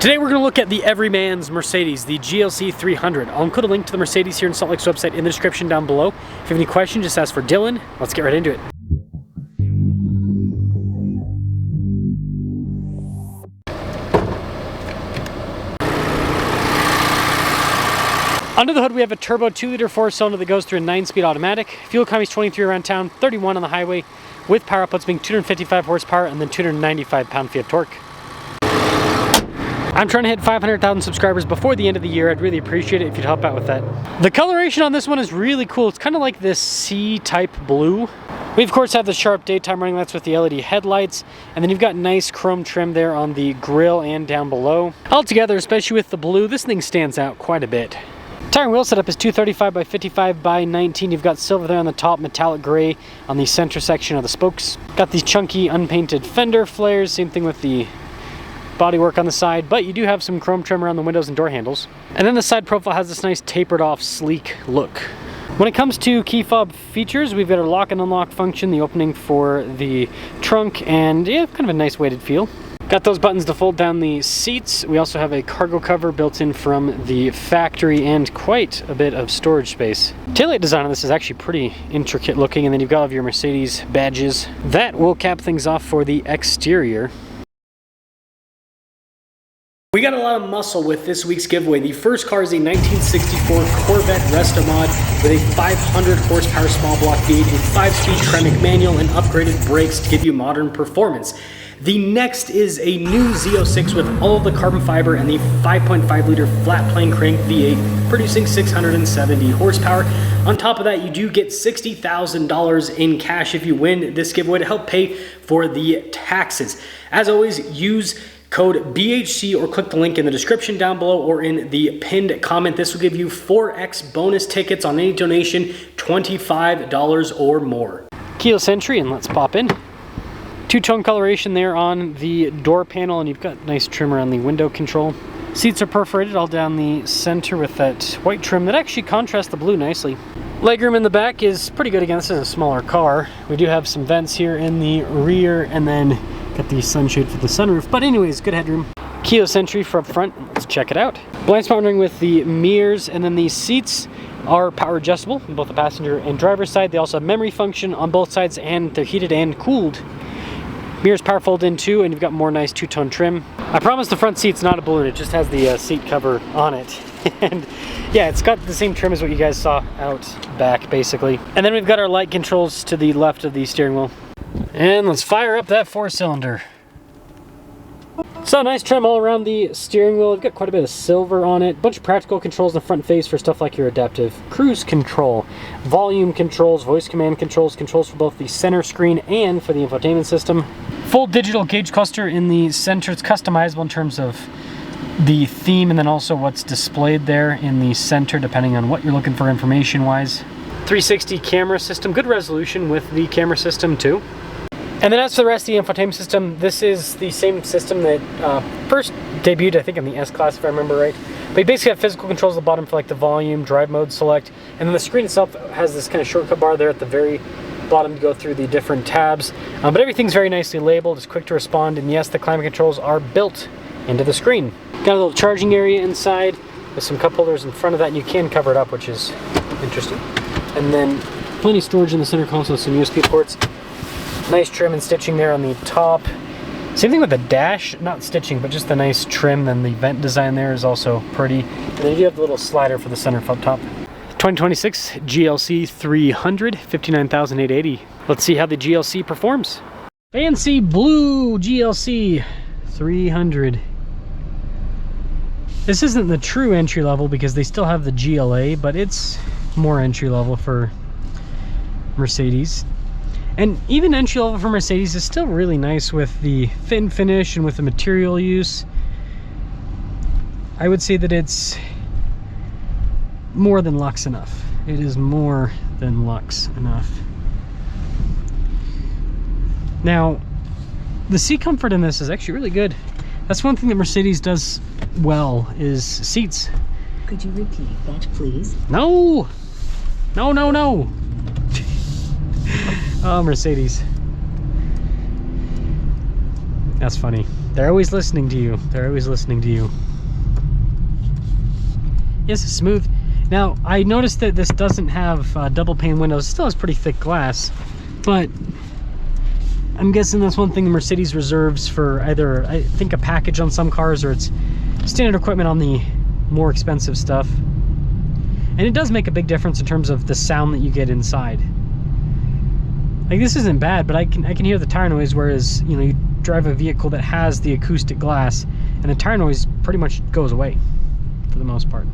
Today we're going to look at the everyman's Mercedes, the GLC 300. I'll include a link to the Mercedes here in Salt Lake's website in the description down below. If you have any questions, just ask for Dylan. Let's get right into it. Under the hood we have a turbo 2-liter 4-cylinder that goes through a 9-speed automatic. Fuel economy is 23 around town, 31 on the highway, with power outputs being 255 horsepower and then 295 pound-feet of torque. I'm trying to hit 500,000 subscribers before the end of the year. I'd really appreciate it if you'd help out with that. The coloration on this one is really cool. It's kind of like this C-type blue. We of course have the sharp daytime running lights with the LED headlights, and then you've got nice chrome trim there on the grille and down below. Altogether, especially with the blue, this thing stands out quite a bit. Tire and wheel setup is 235 by 55 by 19. You've got silver there on the top, metallic gray on the center section of the spokes. Got these chunky unpainted fender flares, same thing with the bodywork on the side, but you do have some chrome trim around the windows and door handles. And then the side profile has this nice tapered off sleek look. When it comes to key fob features, we've got a lock and unlock function, the opening for the trunk, and yeah, kind of a nice weighted feel. Got those buttons to fold down the seats. We also have a cargo cover built in from the factory and quite a bit of storage space. Taillight design on this is actually pretty intricate looking, and then you've got all of your Mercedes badges. That will cap things off for the exterior. We got a lot of muscle with this week's giveaway. The first car is a 1964 Corvette Resto Mod with a 500 horsepower small block V8, a 5-speed Tremec manual, and upgraded brakes to give you modern performance. The next is a new Z06 with all of the carbon fiber and the 5.5 liter flat plane crank V8 producing 670 horsepower. On top of that, you do get $60,000 in cash if you win this giveaway to help pay for the taxes. As always, use code BHC or click the link in the description down below or in the pinned comment. This will give you 4x bonus tickets on any donation, $25 or more. Keyless entry, and let's pop in. Two-tone coloration there on the door panel, and you've got nice trim around the window control. Seats are perforated all down the center with that white trim that actually contrasts the blue nicely. Legroom in the back is pretty good. Again, this is a smaller car. We do have some vents here in the rear, and then got the sunshade for the sunroof, but anyways, good headroom. Keyless entry from front, let's check it out. Blind spot monitoring with the mirrors, and then these seats are power adjustable on both the passenger and driver's side. They also have memory function on both sides, and they're heated and cooled. Mirrors power fold in too, and you've got more nice two-tone trim. I promise the front seat's not a balloon, it just has the seat cover on it. And yeah, it's got the same trim as what you guys saw out back, basically. And then we've got our light controls to the left of the steering wheel. And let's fire up that 4-cylinder. So nice trim all around the steering wheel. We've got quite a bit of silver on it. Bunch of practical controls in the front face for stuff like your adaptive cruise control, volume controls, voice command controls, controls for both the center screen and for the infotainment system. Full digital gauge cluster in the center. It's customizable in terms of the theme and then also what's displayed there in the center depending on what you're looking for information wise. 360 camera system, good resolution with the camera system too. And then as for the rest of the infotainment system, this is the same system that first debuted, I think, in the S-Class, if I remember right. But you basically have physical controls at the bottom for like the volume, drive mode select, and then the screen itself has this kind of shortcut bar there at the very bottom to go through the different tabs. But everything's very nicely labeled, it's quick to respond, and yes, the climate controls are built into the screen. Got a little charging area inside with some cup holders in front of that, and you can cover it up, which is interesting. And then plenty of storage in the center console, some USB ports. Nice trim and stitching there on the top. Same thing with the dash, not stitching, but just the nice trim, and the vent design there is also pretty. And then you do have the little slider for the center up top. 2026 GLC 300, $59,880. Let's see how the GLC performs. Fancy blue GLC 300. This isn't the true entry level because they still have the GLA, but it's more entry level for Mercedes. And even entry level for Mercedes is still really nice with the fit and finish and with the material use. I would say that it's more than luxe enough. It is more than luxe enough. Now, the seat comfort in this is actually really good. That's one thing that Mercedes does well, is seats. Could you repeat that, please? No! No, no, no! Oh, Mercedes. That's funny. They're always listening to you. They're always listening to you. Yes, it's smooth. Now, I noticed that this doesn't have double pane windows. It still has pretty thick glass, but I'm guessing that's one thing the Mercedes reserves for either, I think, a package on some cars, or it's standard equipment on the more expensive stuff. And it does make a big difference in terms of the sound that you get inside. Like, this isn't bad, but I can hear the tire noise, whereas, you know, you drive a vehicle that has the acoustic glass and the tire noise pretty much goes away for the most part.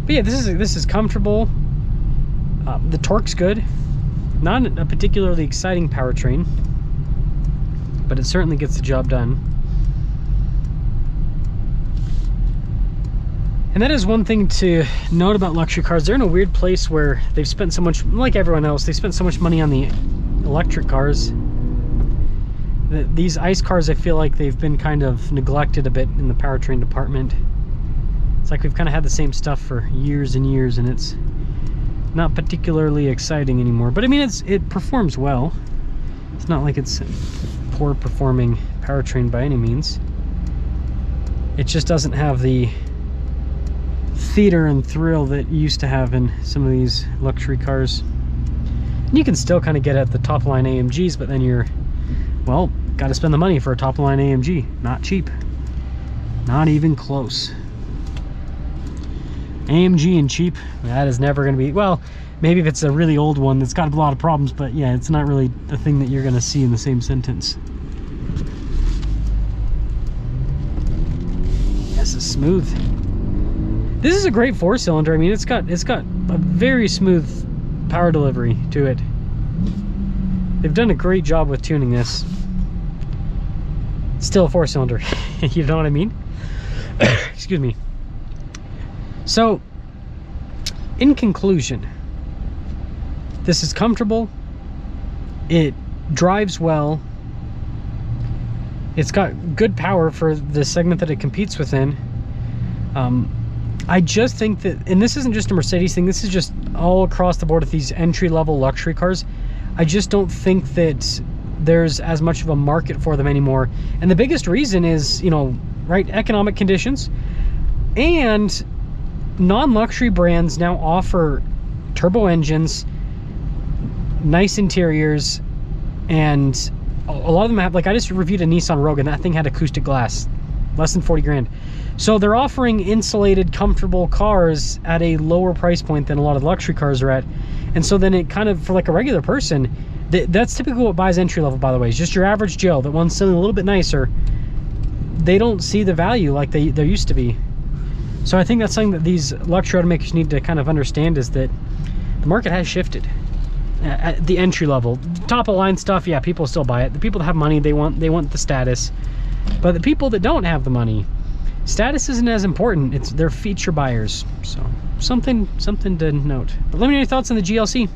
But yeah, this is comfortable. The torque's good. Not a particularly exciting powertrain, but it certainly gets the job done. And that is one thing to note about luxury cars. They're in a weird place where they've spent so much, like everyone else, they spent so much money on the electric cars. These ICE cars, I feel like they've been kind of neglected a bit in the powertrain department. It's like we've kind of had the same stuff for years and years, and it's not particularly exciting anymore. But I mean, it performs well. It's not like it's a poor performing powertrain by any means. It just doesn't have the theater and thrill that you used to have in some of these luxury cars. And you can still kind of get at the top line AMGs, but then you're, well, got to spend the money for a top line AMG. Not cheap. Not even close. AMG and cheap, that is never going to be, well, maybe if it's a really old one that's got a lot of problems, but yeah, it's not really a thing that you're going to see in the same sentence. This is smooth. This is a great four-cylinder. I mean, it's got a very smooth power delivery to it. They've done a great job with tuning this. It's still a four-cylinder. You know what I mean? Excuse me. So, in conclusion, this is comfortable. It drives well. It's got good power for the segment that it competes within. I just think that, and this isn't just a Mercedes thing, this is just all across the board with these entry-level luxury cars. I just don't think that there's as much of a market for them anymore. And the biggest reason is, you know, right, economic conditions. And non-luxury brands now offer turbo engines, nice interiors, and a lot of them have, like, I just reviewed a Nissan Rogue and that thing had acoustic glass, less than 40 grand. So they're offering insulated, comfortable cars at a lower price point than a lot of luxury cars are at. And so then it kind of, for like a regular person, that's typically what buys entry level, by the way. It's just your average Joe that wants something a little bit nicer. They don't see the value like there used to be. So I think that's something that these luxury automakers need to kind of understand, is that the market has shifted at the entry level. Top of line stuff, yeah, people still buy it. The people that have money, they want the status. But the people that don't have the money, status isn't as important. They're feature buyers. So something to note. But let me know your thoughts on the GLC.